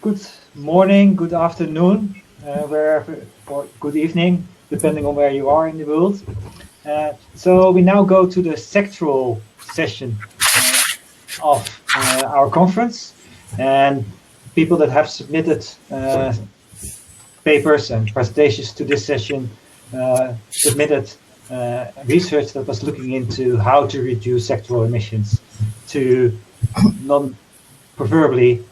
Good morning, good afternoon, wherever, or good evening, depending on where you are in the world. So we now go to the sectoral session of our conference, and people that have submitted papers and presentations to this session submitted research that was looking into how to reduce sectoral emissions to preferably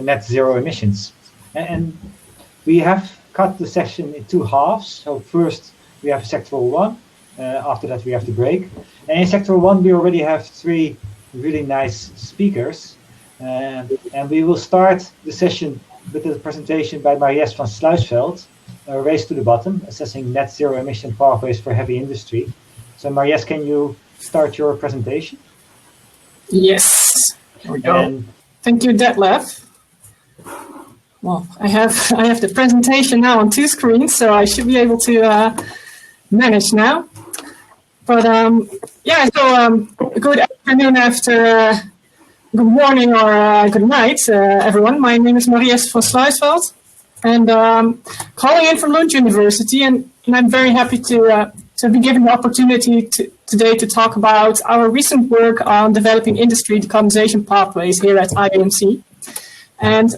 net zero emissions. And we have cut the session in two halves. So first we have sectoral one, after that we have the break. And in sectoral one we already have three really nice speakers. And we will start the session with a presentation by Mariès van Sluisveld, Race to the Bottom, assessing net zero emission pathways for heavy industry. So Mariès, can you start your presentation? Yes, here we go. Thank you, Detlef. Well, I have the presentation now on two screens, so I should be able to manage now. But yeah, so good afternoon good morning or good night, everyone. My name is Mariès van Sluisveld, and calling in from Lund University, and I'm very happy to be given the opportunity today to talk about our recent work on developing industry decarbonization pathways here at IAMC. And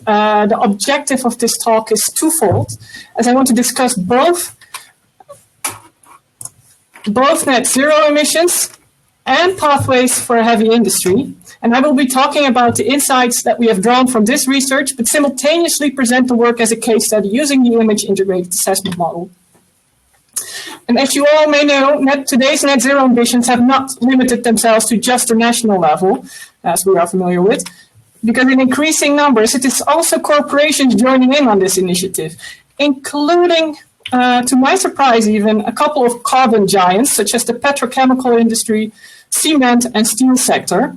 the objective of this talk is twofold, as I want to discuss both net zero emissions and pathways for heavy industry. And I will be talking about the insights that we have drawn from this research, but simultaneously present the work as a case study using the image integrated assessment model. And as you all may know, today's net zero ambitions have not limited themselves to just the national level, as we are familiar with, because in increasing numbers, it is also corporations joining in on this initiative, including, to my surprise even, a couple of carbon giants, such as the petrochemical industry, cement and steel sector,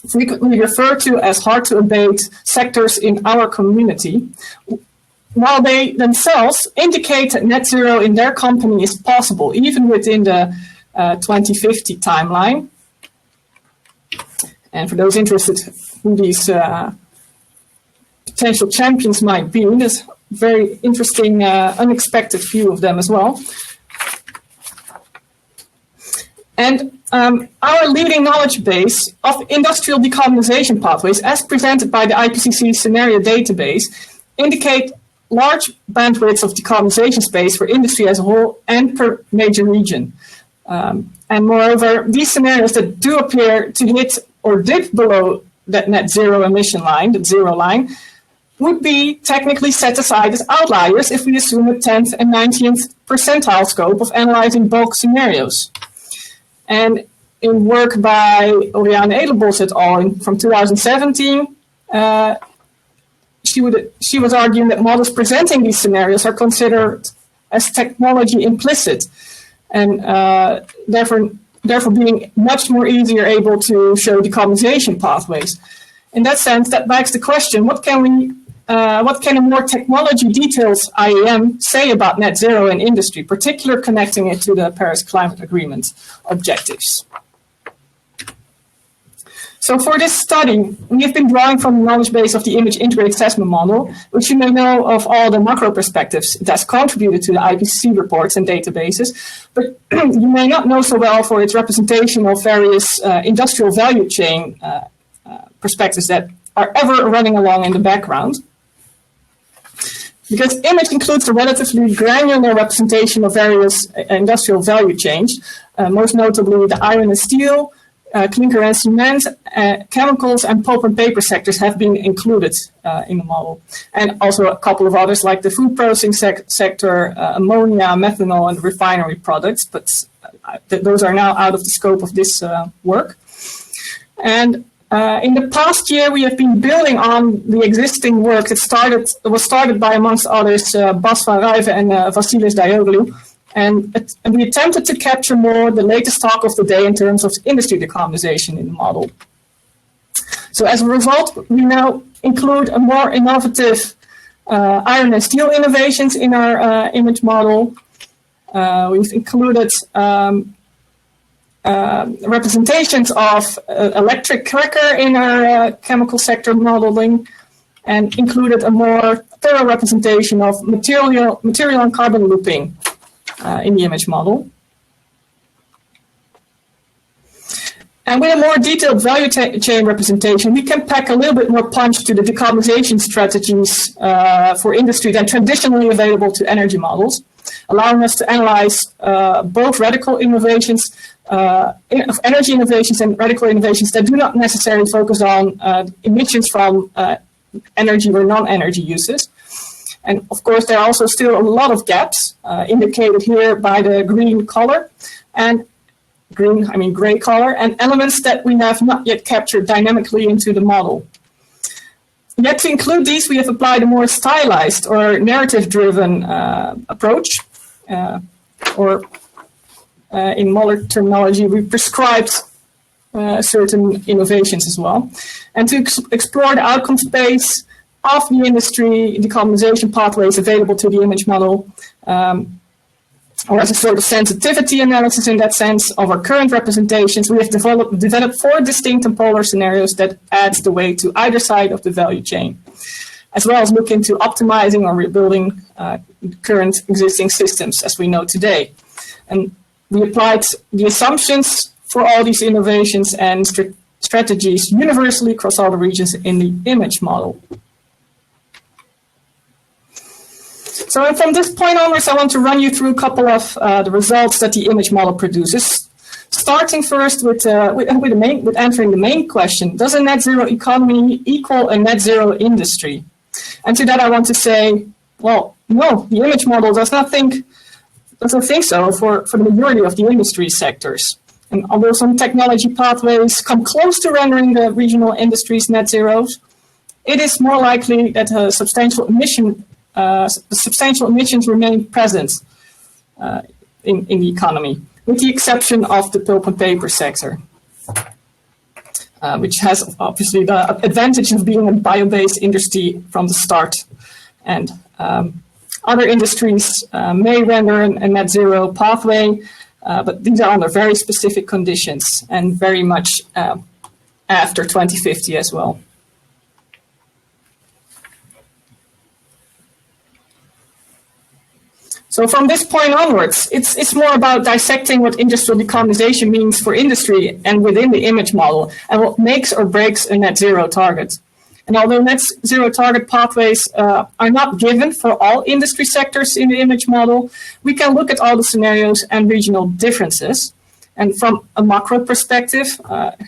frequently referred to as hard to abate sectors in our community, while they themselves indicate that net zero in their company is possible, even within the 2050 timeline. And for those interested who these potential champions might be, there's a very interesting, unexpected view of them as well. And our leading knowledge base of industrial decarbonization pathways, as presented by the IPCC scenario database, indicate large bandwidths of decarbonization space for industry as a whole and per major region. And moreover, these scenarios that do appear to hit or dip below that net zero emission line, that zero line, would be technically set aside as outliers if we assume a 10th and 19th percentile scope of analyzing bulk scenarios. And in work by Oriane Edelbos et al. From 2017, she was arguing that models presenting these scenarios are considered as technology implicit, and therefore being much more easier able to show decarbonization pathways. In that sense, that begs the question: what can a more technology details IAM say about net zero in industry, particularly connecting it to the Paris Climate Agreement objectives? So for this study, we have been drawing from the knowledge base of the image integrated assessment model, which you may know of all the macro perspectives that's contributed to the IPCC reports and databases, but you may not know so well for its representation of various industrial value chain perspectives that are ever running along in the background. Because image includes a relatively granular representation of various industrial value chains, most notably the iron and steel, clinker and cement, chemicals and pulp and paper sectors have been included in the model. And also a couple of others like the food processing sector, ammonia, methanol and refinery products, but those are now out of the scope of this work. And in the past year, we have been building on the existing work that was started by, amongst others, Bas van Rijven and Vasilis Dioglou. And we attempted to capture more the latest talk of the day in terms of industry decarbonization in the model. So as a result, we now include a more innovative iron and steel innovations in our image model. We've included representations of electric cracker in our chemical sector modeling, and included a more thorough representation of material and carbon looping in the image model. And with a more detailed value chain representation, we can pack a little bit more punch to the decarbonization strategies for industry than traditionally available to energy models, allowing us to analyze both radical innovations, energy innovations and radical innovations that do not necessarily focus on emissions from energy or non-energy uses. And of course, there are also still a lot of gaps indicated here by the green color and gray color, and elements that we have not yet captured dynamically into the model. Yet to include these, we have applied a more stylized or narrative-driven approach, or in modern terminology, we prescribed certain innovations as well. And to explore the outcome space of the industry, decarbonization pathways available to the image model, or as a sort of sensitivity analysis in that sense of our current representations, we have developed 4 distinct and polar scenarios that adds the weight to either side of the value chain, as well as look into optimizing or rebuilding current existing systems as we know today. And we applied the assumptions for all these innovations and strategies universally across all the regions in the image model. So from this point onwards, I want to run you through a couple of the results that the image model produces. Starting first with answering the main question: does a net zero economy equal a net zero industry? And to that, I want to say, well, no, the image model doesn't think so for the majority of the industry sectors. And although some technology pathways come close to rendering the regional industries net zeros, it is more likely that substantial emissions remain present in the economy, with the exception of the pulp and paper sector, which has obviously the advantage of being a bio-based industry from the start. And other industries may render a net zero pathway, but these are under very specific conditions and very much after 2050 as well. So from this point onwards, it's more about dissecting what industrial decarbonization means for industry and within the image model, and what makes or breaks a net zero target. And although net zero target pathways are not given for all industry sectors in the image model, we can look at all the scenarios and regional differences. And from a macro perspective,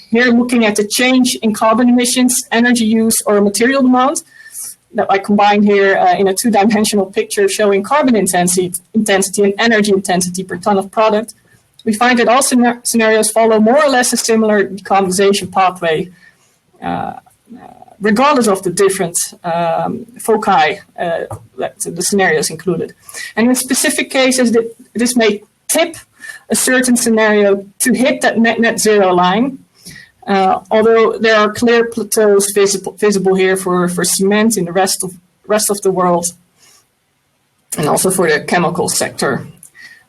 here looking at the change in carbon emissions, energy use, or material demand, that I combine here in a 2-dimensional picture showing carbon intensity and energy intensity per ton of product, we find that all scenarios follow more or less a similar decarbonization pathway, regardless of the different foci that the scenarios included. And in specific cases, this may tip a certain scenario to hit that net zero line, although there are clear plateaus visible here for cement in the rest of the world, and also for the chemical sector.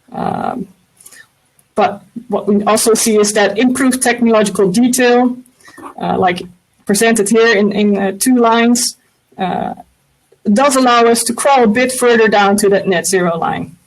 But what we also see is that improved technological detail, like presented here in 2 lines, does allow us to crawl a bit further down to that net zero line.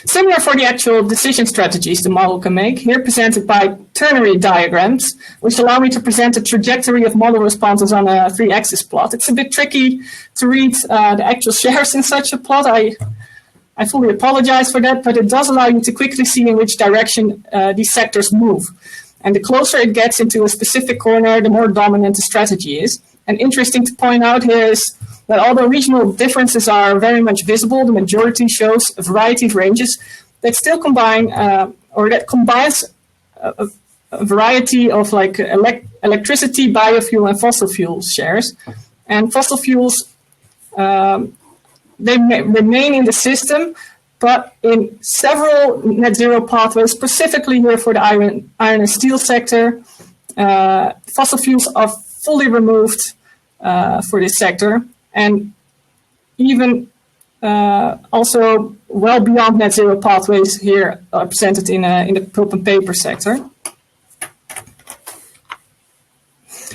Similar for the actual decision strategies the model can make, here presented by ternary diagrams, which allow me to present the trajectory of model responses on a 3-axis plot. It's a bit tricky to read the actual shares in such a plot. I fully apologize for that, but it does allow you to quickly see in which direction these sectors move. And the closer it gets into a specific corner, the more dominant the strategy is. And interesting to point out here is that although regional differences are very much visible, the majority shows a variety of ranges that still combines a variety of like electricity, biofuel, and fossil fuel shares. And fossil fuels, they may remain in the system, but in several net zero pathways, specifically here for the iron and steel sector, fossil fuels are fully removed for this sector. And even also well beyond net zero pathways here are presented in the pulp and paper sector.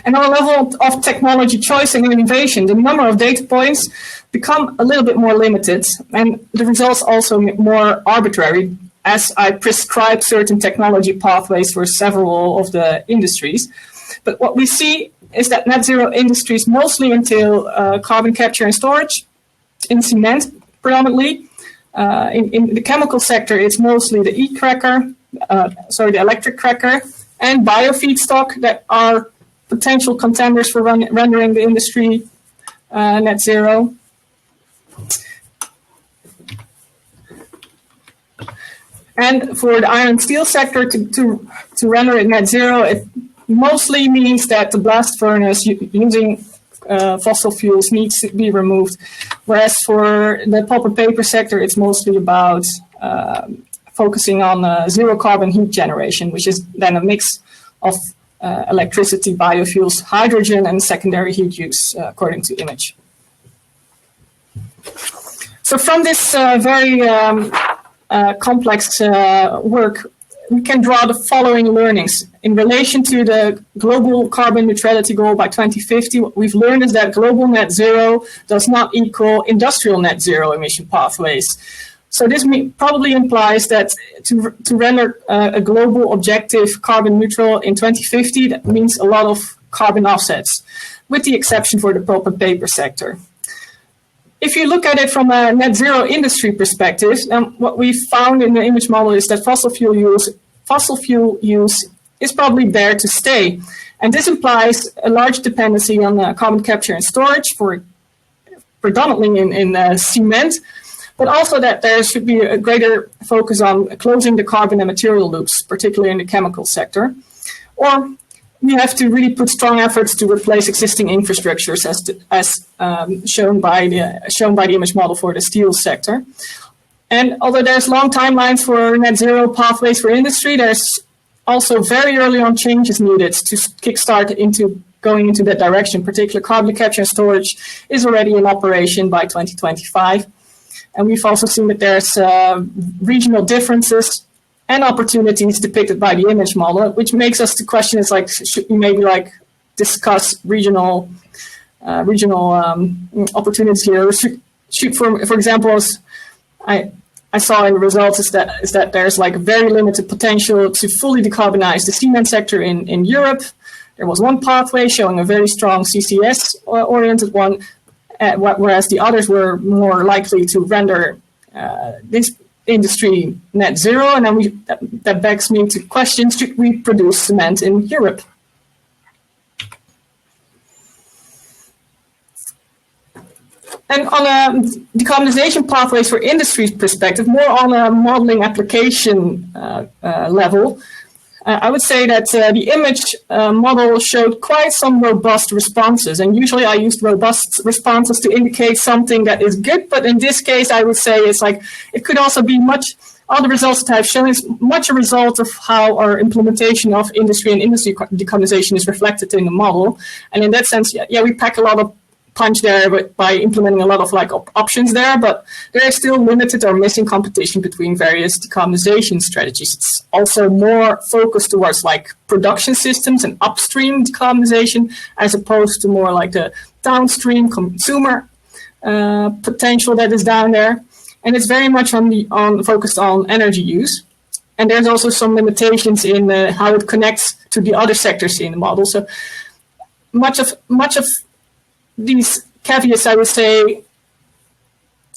And on a level of technology choice and innovation, the number of data points become a little bit more limited, and the results also more arbitrary, as I prescribe certain technology pathways for several of the industries. But what we see is that net zero industries mostly entail carbon capture and storage in cement predominantly. In the chemical sector, it's mostly the the electric cracker and biofeedstock that are potential contenders for rendering the industry net zero. And for the iron and steel sector, to render it net zero, it mostly means that the blast furnace using fossil fuels needs to be removed. Whereas for the pulp and paper sector, it's mostly about focusing on zero carbon heat generation, which is then a mix of electricity, biofuels, hydrogen, and secondary heat use, according to image. So from this very complex work, we can draw the following learnings. In relation to the global carbon neutrality goal by 2050, what we've learned is that global net zero does not equal industrial net zero emission pathways. So this probably implies that to render a global objective carbon neutral in 2050, that means a lot of carbon offsets, with the exception for the pulp and paper sector. If you look at it from a net zero industry perspective, what we found in the image model is that fossil fuel use is probably there to stay. And this implies a large dependency on carbon capture and storage, for predominantly in cement, but also that there should be a greater focus on closing the carbon and material loops, particularly in the chemical sector. Or we have to really put strong efforts to replace existing infrastructures, as shown by the image model for the steel sector. And although there's long timelines for net zero pathways for industry, there's also very early on changes needed to kickstart going into that direction. Particularly carbon capture and storage is already in operation by 2025. And we've also seen that there's regional differences and opportunities depicted by the image model, which makes us to question, is like, should we maybe discuss regional opportunities here? For example, as I saw in the results is that there's very limited potential to fully decarbonize the cement sector in Europe. There was one pathway showing a very strong CCS oriented one, whereas the others were more likely to render this industry net zero. And then that begs me to question, should we produce cement in Europe? And on a decarbonization pathways for industry's perspective, more on a modeling application level, I would say that the image model showed quite some robust responses. And usually I used robust responses to indicate something that is good. But in this case, I would say it's it could also be all the results that I've shown is much a result of how our implementation of industry and industry decarbonization is reflected in the model. And in that sense, yeah, we pack a lot of punch there by implementing a lot of options there, but there is still limited or missing competition between various decarbonization strategies. It's also more focused towards production systems and upstream decarbonization, as opposed to more the downstream consumer potential that is down there. And it's very much focused on energy use. And there's also some limitations in how it connects to the other sectors in the model. So much of these caveats, I would say,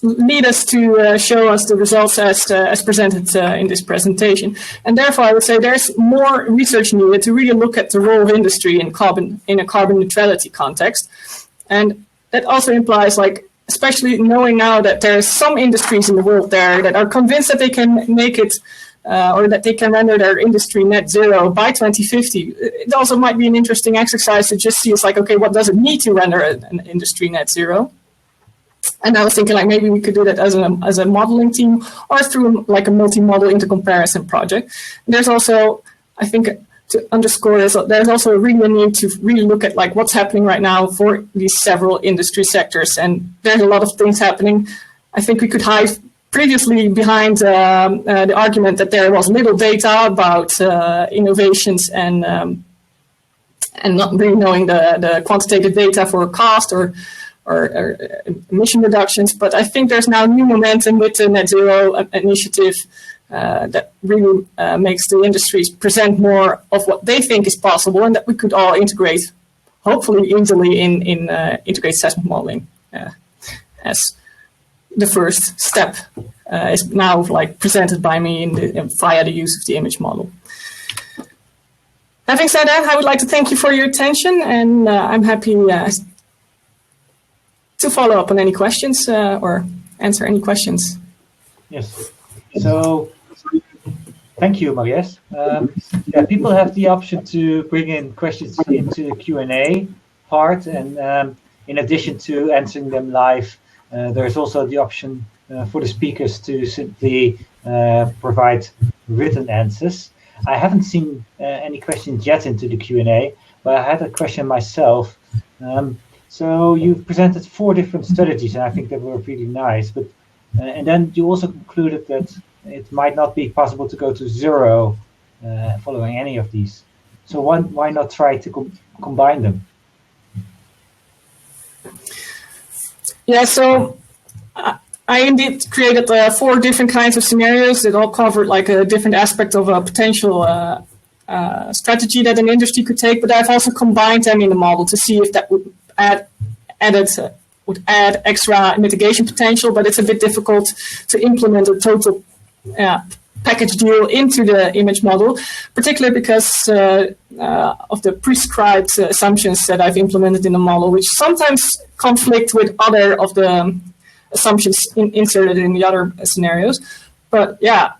lead us to show us the results as presented in this presentation. And therefore, I would say there's more research needed to really look at the role of industry in a carbon neutrality context. And that also implies, especially knowing now that there's some industries in the world there that are convinced that they can make it or that they can render their industry net zero by 2050. It also might be an interesting exercise to just see, okay, what does it need to render an industry net zero? And I was thinking maybe we could do that as a modeling team or through a multi-model intercomparison project. And there's also, I think, to underscore this, there's also really a need to really look at what's happening right now for these several industry sectors. And there's a lot of things happening. I think we could previously behind the argument that there was little data about innovations and not really knowing the quantitative data for cost or emission reductions. But I think there's now new momentum with the net zero initiative that really makes the industries present more of what they think is possible, and that we could all integrate, hopefully easily, in integrated assessment modeling as the first step is now presented by me via the use of the image model. Having said that, I would like to thank you for your attention, and I'm happy to follow up on any questions or answer any questions. Yes. So, thank you, Mariès. Yeah, people have the option to bring in questions into the Q&A part, and in addition to answering them live, there's also the option for the speakers to simply provide written answers. I haven't seen any questions yet into the Q&A, but I had a question myself. So you've presented 4 different strategies, and I think they were really nice. But and then you also concluded that it might not be possible to go to zero following any of these. So why not try to combine them? Yeah, so I indeed created 4 different kinds of scenarios that all covered a different aspect of a potential strategy that an industry could take. But I've also combined them in the model to see if that would add extra mitigation potential. But it's a bit difficult to implement a total package deal into the image model, particularly because of the prescribed assumptions that I've implemented in the model, which sometimes conflict with other of the assumptions inserted in the other scenarios. But yeah,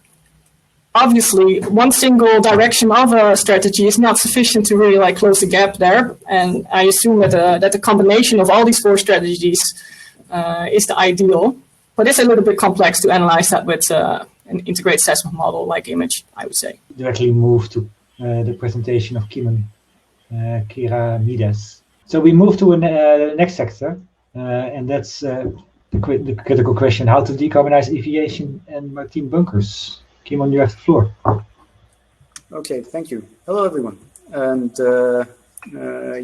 obviously, one single direction of a strategy is not sufficient to really close the gap there. And I assume that the combination of all these 4 strategies is the ideal. But it's a little bit complex to analyze that with an integrated assessment model like image, I would say. Directly move to the presentation of Kimon, KERAMIDAS. So we move to the next sector, and that's the critical question: how to decarbonize aviation and maritime bunkers. Kimon, you have the floor. Okay, thank you. Hello, everyone. And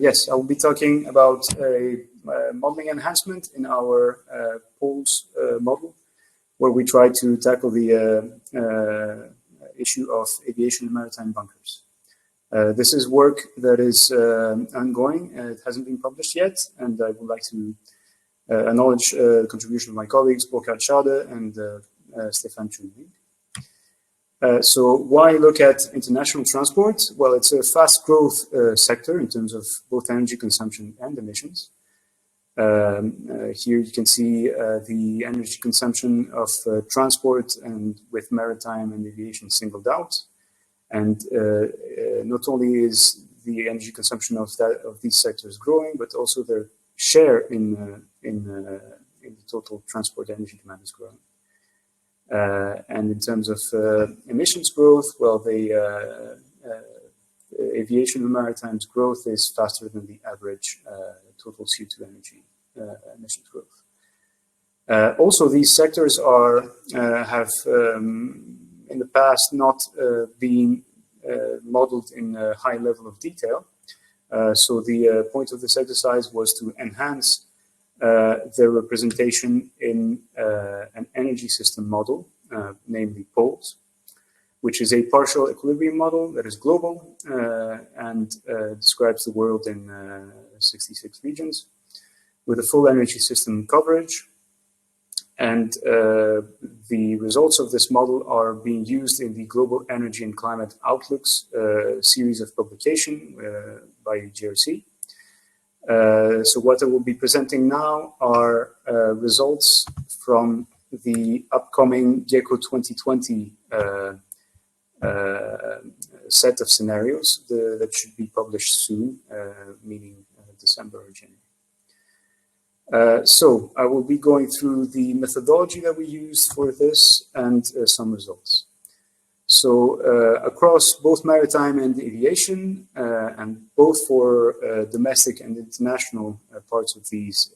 yes, I will be talking about a modeling enhancement in our POLES model, where we try to tackle the issue of aviation and maritime bunkers. This is work that is ongoing. It hasn't been published yet, and I would like to acknowledge the contribution of my colleagues, Burkhard Schade and Stefan Chulvig. So why look at international transport? Well, it's a fast growth sector in terms of both energy consumption and emissions. Here you can see the energy consumption of transport and with maritime and aviation singled out. And not only is the energy consumption of these sectors growing, but also their share in the total transport energy demand is growing. And in terms of emissions growth, well, the aviation and maritime's growth is faster than the average total CO2 energy emissions growth. Also, these sectors have in the past not been modeled in a high level of detail. So the point of this exercise was to enhance their representation in an energy system model, namely POLES, which is a partial equilibrium model that is global and describes the world in 66 regions with a full energy system coverage. And the results of this model are being used in the Global Energy and Climate Outlooks series of publication by GRC. So what I will be presenting now are results from the upcoming GECO 2020 set of scenarios that should be published soon, meaning December or January. So I will be going through the methodology that we used for this and some results. So across both maritime and aviation, and both for domestic and international parts of these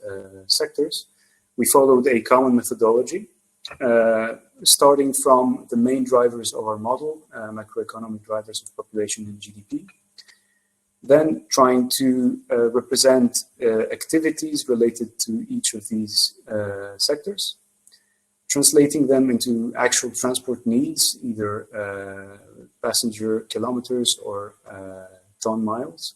sectors, we followed a common methodology. starting from the main drivers of our model, macroeconomic drivers of population and GDP. Then trying to represent activities related to each of these sectors, translating them into actual transport needs, either passenger kilometers or ton miles,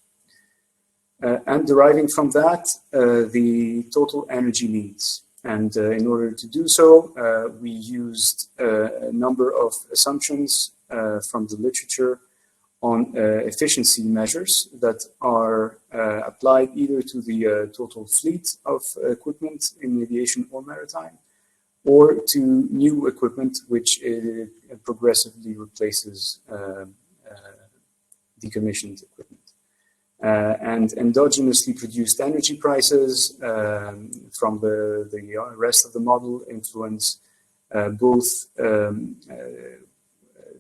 and deriving from that the total energy needs. And in order to do so, we used a number of assumptions from the literature on efficiency measures that are applied either to the total fleet of equipment in aviation or maritime, or to new equipment which progressively replaces decommissioned equipment. And endogenously produced energy prices from the rest of the model influence both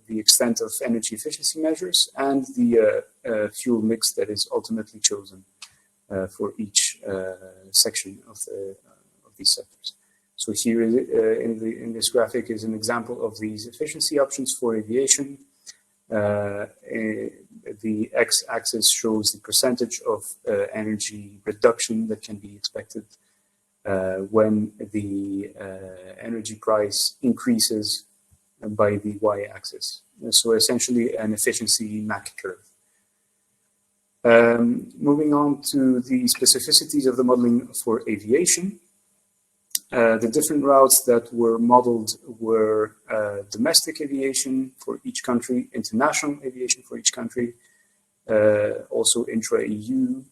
the extent of energy efficiency measures and the fuel mix that is ultimately chosen for each section of these sectors. So here in this graphic is an example of these efficiency options for aviation. The x-axis shows the percentage of energy reduction that can be expected when the energy price increases by the y-axis. So essentially an efficiency Mach curve. Moving on to the specificities of the modeling for aviation. The different routes that were modeled were domestic aviation for each country, international aviation for each country, also intra-EU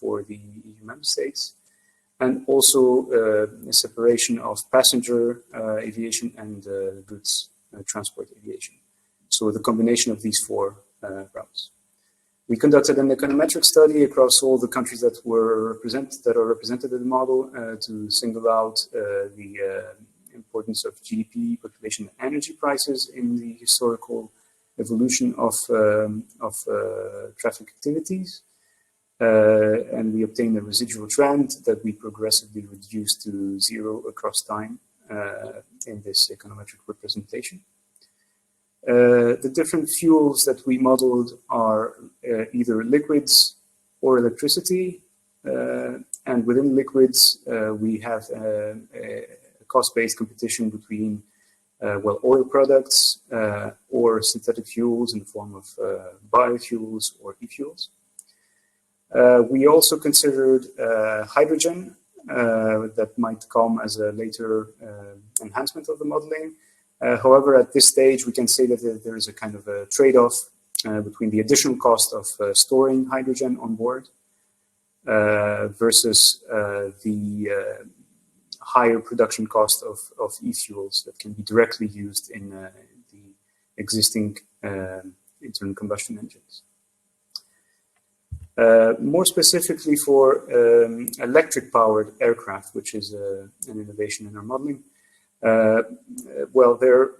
for the EU member states, and also a separation of passenger aviation and goods transport aviation. So the combination of these four routes. We conducted an econometric study across all the countries that are represented in the model to single out the importance of GDP, population, and energy prices in the historical evolution of traffic activities. And we obtained a residual trend that we progressively reduced to zero across time in this econometric representation. The different fuels that we modeled are either liquids or electricity, and within liquids we have a cost-based competition between oil products or synthetic fuels in the form of biofuels or e-fuels. We also considered hydrogen that might come as a later enhancement of the modeling. However, at this stage, we can say that there is a kind of a trade-off between the additional cost of storing hydrogen on board versus the higher production cost of e-fuels that can be directly used in the existing internal combustion engines. More specifically for electric-powered aircraft, which is an innovation in our modeling, their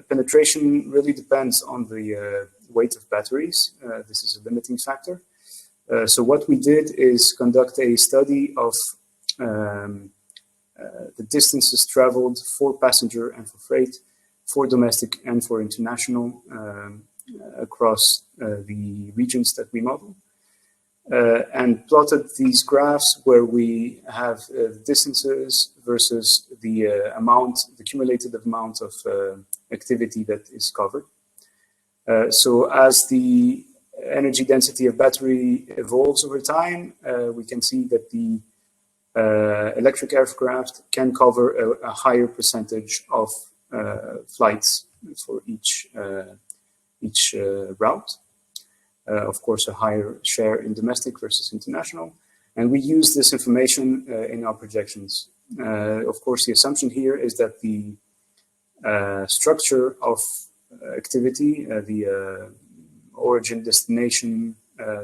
penetration really depends on the weight of batteries. This is a limiting factor. So what we did is conduct a study of the distances traveled for passenger and for freight, for domestic and for international across the regions that we model. And plotted these graphs where we have distances versus the cumulative amount of activity that is covered. So as the energy density of battery evolves over time, we can see that the electric aircraft can cover a higher percentage of flights for each route. Of course, a higher share in domestic versus international. And we use this information in our projections. Of course, the assumption here is that the structure of activity, the origin, destination,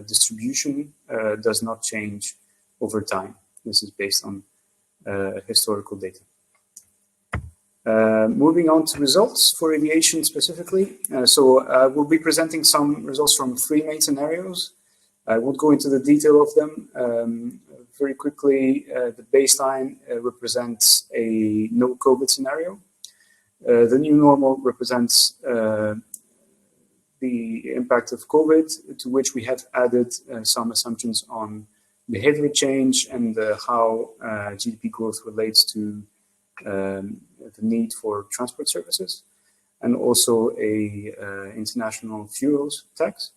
distribution does not change over time. This is based on historical data. Moving on to results for aviation specifically. We'll be presenting some results from 3 main scenarios. I won't go into the detail of them. Very quickly, the baseline represents a no-COVID scenario. The new normal represents the impact of COVID, to which we have added some assumptions on behavior change and how GDP growth relates to the need for transport services, and also a international fuels tax.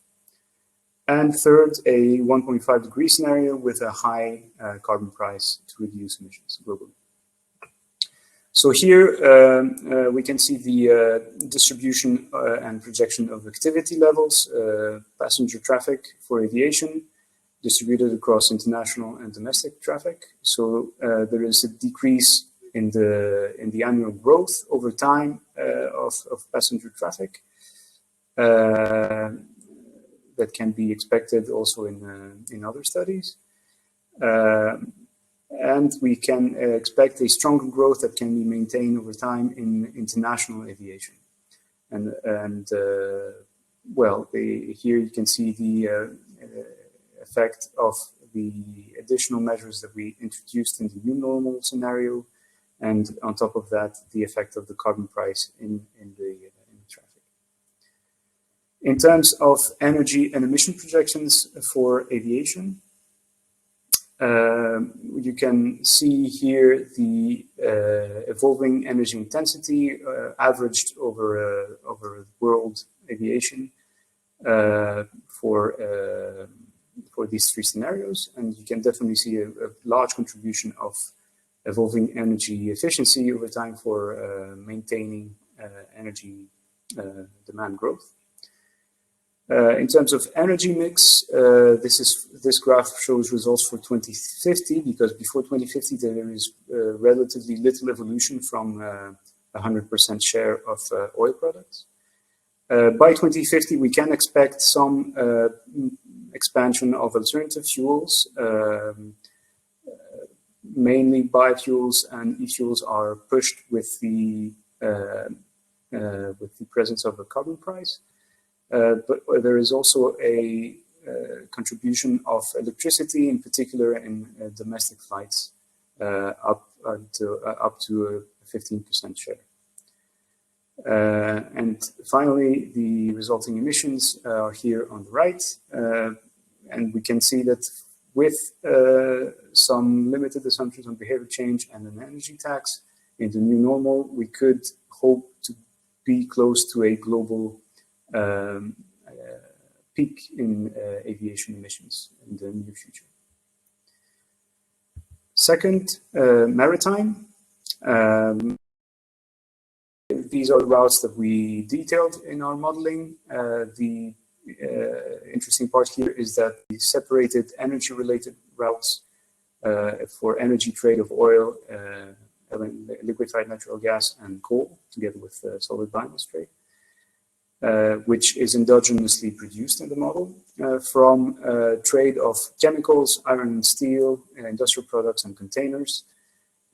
And third, a 1.5 degree scenario with a high carbon price to reduce emissions globally. So here we can see the distribution and projection of activity levels, passenger traffic for aviation, distributed across international and domestic traffic. So there is a decrease in the annual growth over time of passenger traffic that can be expected also in other studies. And we can expect a stronger growth that can be maintained over time in international aviation. Well, here you can see the effect of the additional measures that we introduced in the new normal scenario, and on top of that, the effect of the carbon price in the traffic. In terms of energy and emission projections for aviation, you can see here the evolving energy intensity averaged over world aviation for these three scenarios, and you can definitely see a large contribution of evolving energy efficiency over time for maintaining energy demand growth. In terms of energy mix, this graph shows results for 2050, because before 2050 there is relatively little evolution from 100% share of oil products. By 2050 we can expect some expansion of alternative fuels. Mainly biofuels and e-fuels are pushed with the presence of a carbon price. But there is also a contribution of electricity, in particular in domestic flights, up to a 15% share. And finally, the resulting emissions are here on the right, and we can see that with some limited assumptions on behavior change and an energy tax in the new normal, we could hope to be close to a global peak in aviation emissions in the near future. Second, maritime. These are the routes that we detailed in our modeling. The interesting part here is that we separated energy-related routes for energy trade of oil, liquefied natural gas, and coal, together with solid biomass trade, which is endogenously produced in the model, from trade of chemicals, iron and steel, industrial products and containers,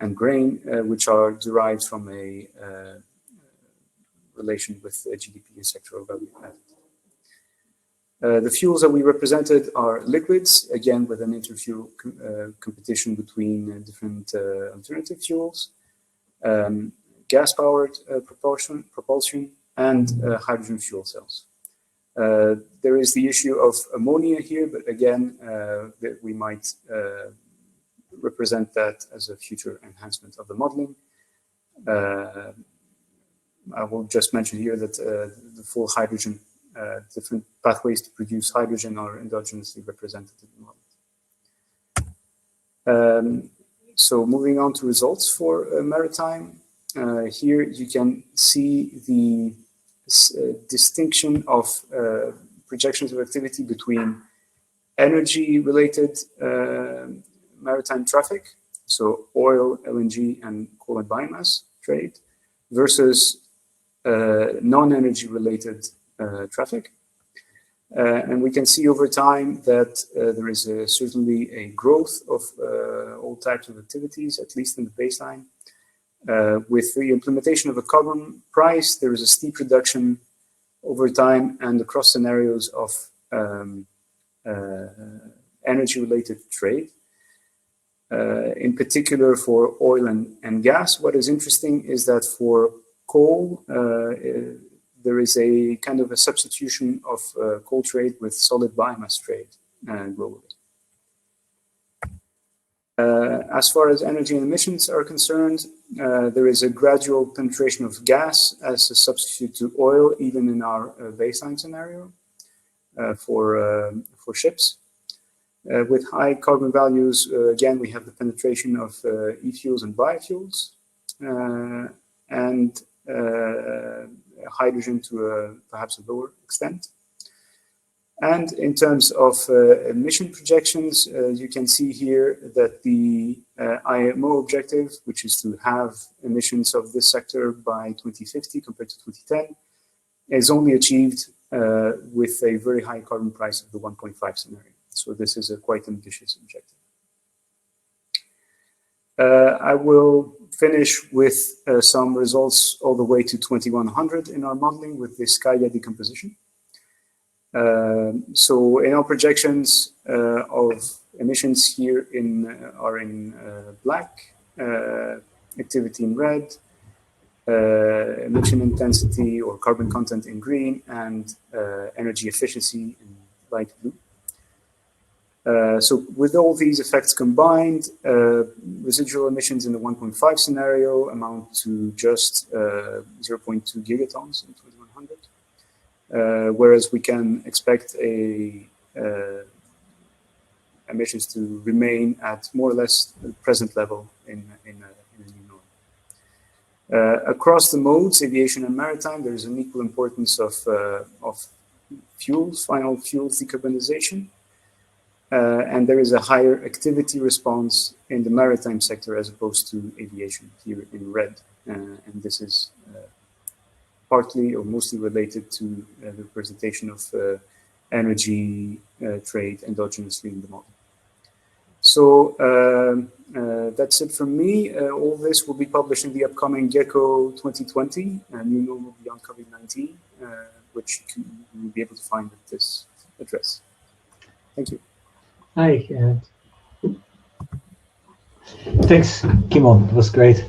and grain, which are derived from a relation with GDP and sectoral value added. The fuels that we represented are liquids, again with an interfuel competition between different alternative fuels, gas-powered propulsion, and hydrogen fuel cells. There is the issue of ammonia here, but again, we might represent that as a future enhancement of the modeling. I will just mention here that the full hydrogen, different pathways to produce hydrogen are endogenously represented in the model. So moving on to results for maritime. Here you can see the distinction of projections of activity between energy-related maritime traffic, so oil, LNG, and coal and biomass trade, versus non-energy related traffic. And we can see over time that there is certainly a growth of all types of activities, at least in the baseline. With the implementation of a carbon price, there is a steep reduction over time and across scenarios of energy-related trade. In particular for oil and gas, what is interesting is that for coal, there is a kind of a substitution of coal trade with solid biomass trade globally. As far as energy and emissions are concerned, there is a gradual penetration of gas as a substitute to oil, even in our baseline scenario for ships. With high carbon values, again, we have the penetration of e-fuels and biofuels, and hydrogen to perhaps a lower extent. And in terms of emission projections, you can see here that the IMO objective, which is to have emissions of this sector by 2050 compared to 2010, is only achieved with a very high carbon price of the 1.5 scenario. So this is a quite ambitious objective. I will finish with some results all the way to 2100 in our modeling with this Kaya decomposition. So in our projections of emissions here are in black, activity in red, emission intensity or carbon content in green, and energy efficiency in light blue. So with all these effects combined, residual emissions in the 1.5 scenario amount to just 0.2 gigatons in 2100. Whereas we can expect emissions to remain at more or less the present level in a new norm. Across the modes, aviation and maritime, there is an equal importance of fuels, final fuels decarbonization, and there is a higher activity response in the maritime sector as opposed to aviation here in red, and this is partly or mostly related to the presentation of energy trade endogenously in the model. So that's it from me. All this will be published in the upcoming GECO 2020, New Normal Beyond COVID-19, which you will be able to find at this address. Thank you. Hi. Thanks, Kimon. It was great.